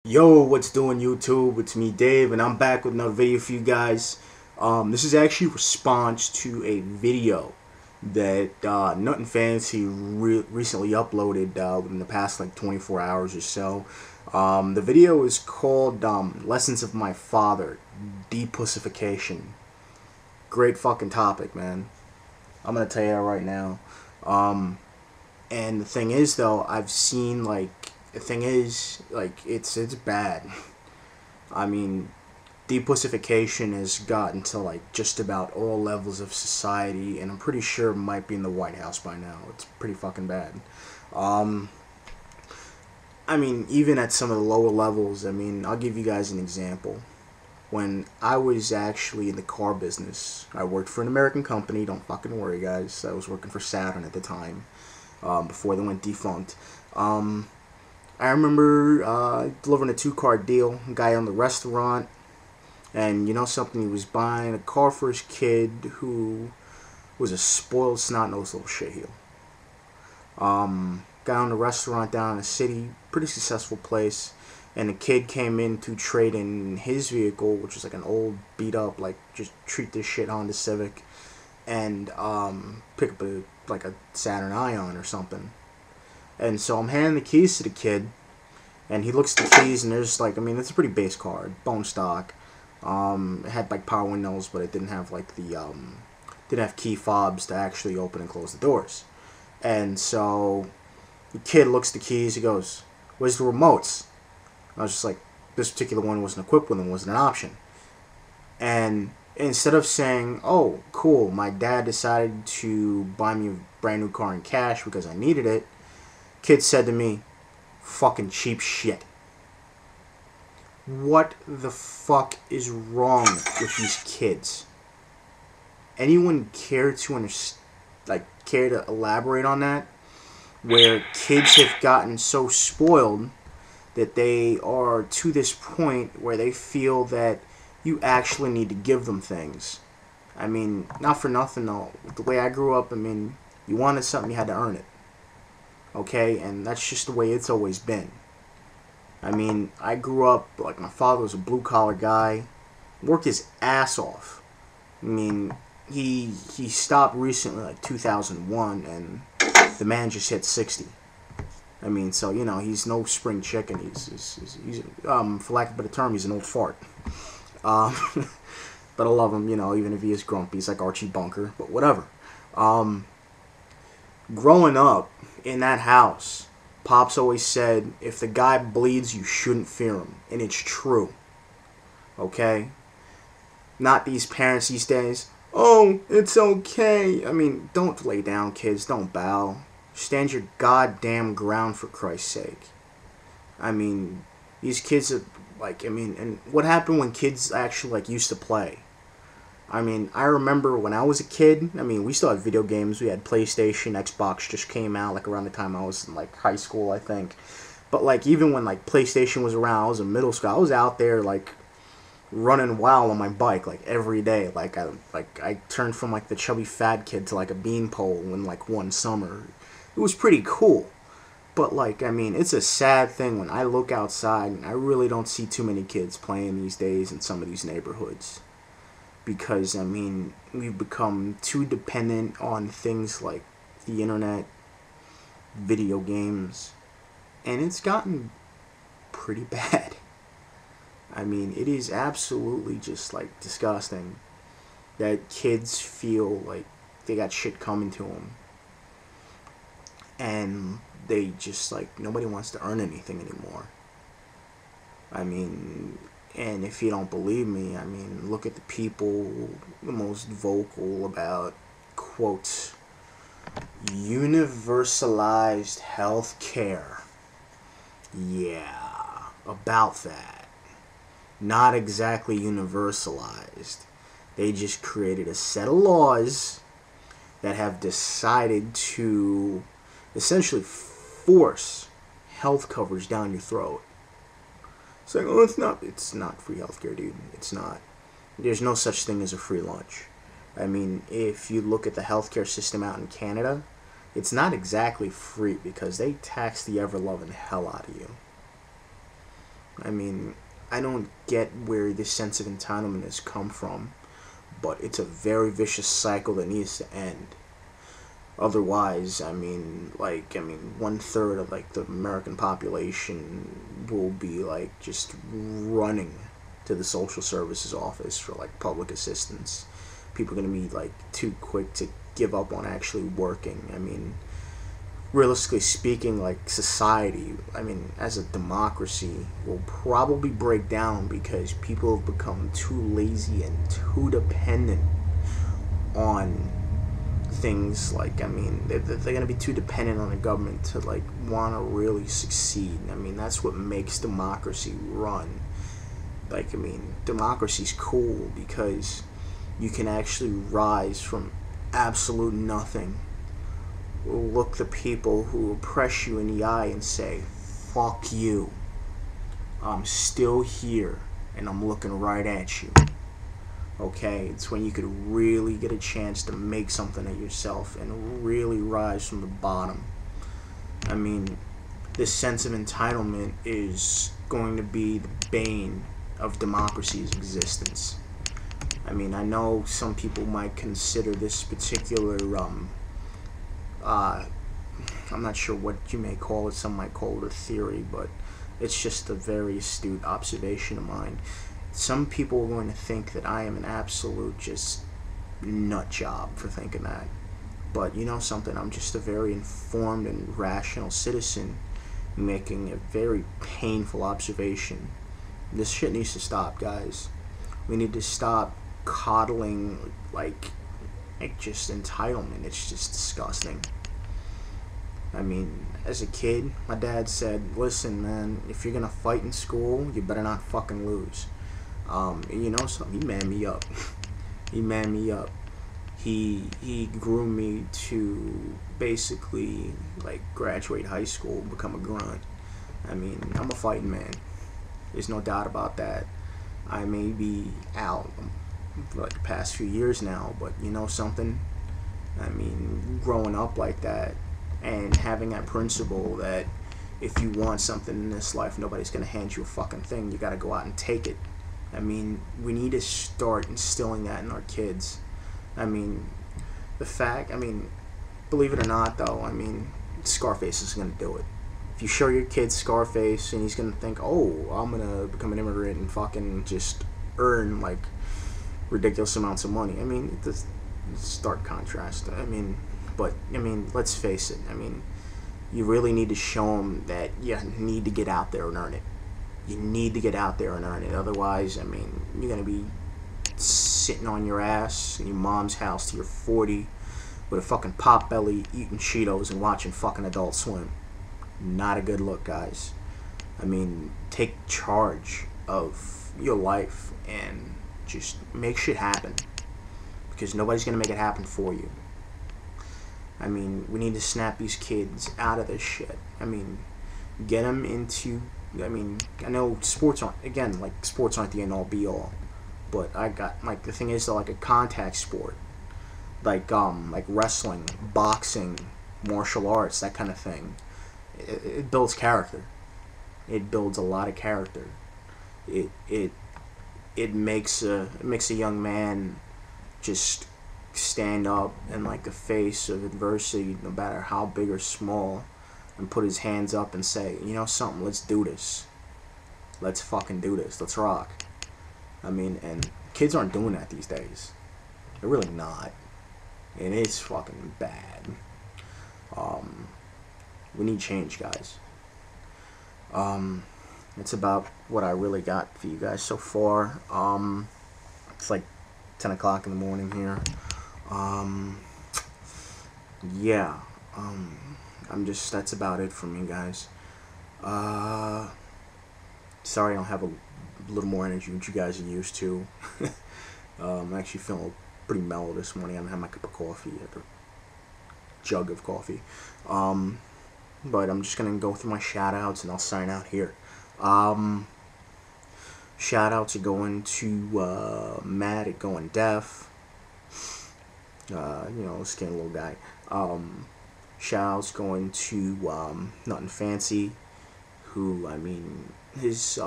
Yo, what's doing YouTube? It's me, Dave, and I'm back with another video for you guys. This is actually a response to a video that nutnfancy recently uploaded within the past like 24 hours or so. The video is called Lessons of My Father, Depussification. Great fucking topic, man. I'm gonna tell you that right now. And the thing is, though, I've seen the thing is, it's bad. I mean, depussification has gotten to just about all levels of society, and I'm pretty sure it might be in the White House by now. It's pretty fucking bad. I mean, even at some of the lower levels, I mean, I'll give you guys an example. When I was actually in the car business, I worked for an American company. Don't fucking worry, guys. I was working for Saturn at the time, before they went defunct. I remember delivering a two-car deal. A guy on the restaurant, and you know something, he was buying a car for his kid who was a spoiled, snot-nosed little shitheel. Guy on the restaurant down in the city, pretty successful place, and the kid came in to trade in his vehicle, which was like an old, beat-up, just treat this shit Honda Civic, and pick up a Saturn Ion or something. And so I'm handing the keys to the kid, and he looks at the keys, and there's I mean, it's a pretty base car, bone stock. It had power windows, but it didn't have didn't have key fobs to actually open and close the doors. And so the kid looks at the keys, he goes, "Where's the remotes?" I was just like, this particular one wasn't equipped with them, wasn't an option. And instead of saying, "Oh, cool, my dad decided to buy me a brand new car in cash because I needed it," kid said to me, "Fucking cheap shit." What the fuck is wrong with these kids? Anyone care to care to elaborate on that? Where kids have gotten so spoiled that they are to this point where they feel that you actually need to give them things. I mean, not for nothing though. The way I grew up, I mean, you wanted something, you had to earn it. Okay, and that's just the way it's always been. I mean, I grew up, my father was a blue-collar guy, worked his ass off. I mean, he stopped recently, 2001, and the man just hit 60. I mean, so, you know, he's no spring chicken. He's for lack of a better term, he's an old fart. But I love him, you know, even if he is grumpy. He's like Archie Bunker, but whatever. Growing up in that house, Pops always said, if the guy bleeds, you shouldn't fear him. And it's true. Okay? Not these parents these days. "Oh, it's okay." I mean, don't lay down, kids. Don't bow. Stand your goddamn ground, for Christ's sake. I mean, these kids are, I mean, and what happened when kids actually, used to play? I mean, I remember when I was a kid, I mean, we still had video games. We had PlayStation, Xbox just came out, around the time I was in, high school, I think. But, even when, PlayStation was around, I was in middle school, I was out there, running wild on my bike, every day. I turned from, the chubby fat kid to, a beanpole in, one summer. It was pretty cool. But, I mean, it's a sad thing when I look outside, and I really don't see too many kids playing these days in some of these neighborhoods. Because, I mean, we've become too dependent on things like the internet, video games, and it's gotten pretty bad. I mean, it is absolutely just, disgusting that kids feel like they got shit coming to them. And they just, nobody wants to earn anything anymore. I mean, and if you don't believe me, I mean, look at the people the most vocal about, quote, universalized health care. Yeah, about that. Not exactly universalized. They just created a set of laws that have decided to essentially force health coverage down your throat. Saying, "Oh, it's not free healthcare, dude. It's not. There's no such thing as a free lunch." I mean, if you look at the healthcare system out in Canada, it's not exactly free because they tax the ever-loving hell out of you. I mean, I don't get where this sense of entitlement has come from, but it's a very vicious cycle that needs to end. Otherwise, I mean, like, 1/3 of like the American population will be like just running to the social services office for like public assistance. People are gonna be like too quick to give up on actually working. I mean, realistically speaking, like society, as a democracy, will probably break down because people have become too lazy and too dependent on things like, they're going to be too dependent on the government to like want to really succeed. That's what makes democracy run. Like, democracy's cool because you can actually rise from absolute nothing, look the people who oppress you in the eye and say, fuck you, I'm still here and I'm looking right at you. Okay, it's when you could really get a chance to make something of yourself and really rise from the bottom. This sense of entitlement is going to be the bane of democracy's existence. I know some people might consider this particular, I'm not sure what you may call it, some might call it a theory, but it's just a very astute observation of mine. Some people are going to think that I am an absolute just nut job for thinking that. But you know something, I'm just a very informed and rational citizen making a very painful observation. This shit needs to stop, guys. We need to stop coddling like just entitlement. It's just disgusting. As a kid, my dad said, listen, man, if you're gonna fight in school, you better not fucking lose. You know something, he manned me up. He manned me up. He groomed me to basically like graduate high school, become a grunt. I'm a fighting man. There's no doubt about that. I may be out for like the past few years now, but you know something? Growing up like that and having that principle that if you want something in this life, nobody's gonna hand you a fucking thing. You gotta go out and take it. We need to start instilling that in our kids. The fact, believe it or not though, Scarface is gonna do it. If you show your kid Scarface and he's gonna think, oh, I'm gonna become an immigrant and fucking just earn like ridiculous amounts of money. It's a stark contrast. But let's face it. You really need to show them that you need to get out there and earn it. You need to get out there and earn it. Otherwise, you're gonna be sitting on your ass in your mom's house till you're 40 with a fucking pot belly, eating Cheetos and watching fucking Adult Swim. Not a good look, guys. Take charge of your life and just make shit happen, because nobody's gonna make it happen for you. We need to snap these kids out of this shit. Get them into, I know sports aren't the end all be all, but I got, like, the thing is that, like, a contact sport, like wrestling, boxing, martial arts, that kind of thing, it builds character. It builds a lot of character. It makes a young man just stand up in like the face of adversity, no matter how big or small, and put his hands up and say, you know something, let's do this. Let's fucking do this. Let's rock. And kids aren't doing that these days. They're really not. And it's fucking bad. We need change, guys. It's about what I really got for you guys so far. It's like 10 o'clock in the morning here. Yeah. That's about it for me, guys. Sorry I don't have a little more energy than you guys are used to. I'm actually feeling pretty mellow this morning. I haven't had my cup of coffee yet, or jug of coffee. But I'm just gonna go through my shout outs and I'll sign out here. Shout outs are going to Matt at Going Deaf. Skinny little guy. Shout outs going to Nutnfancy, who his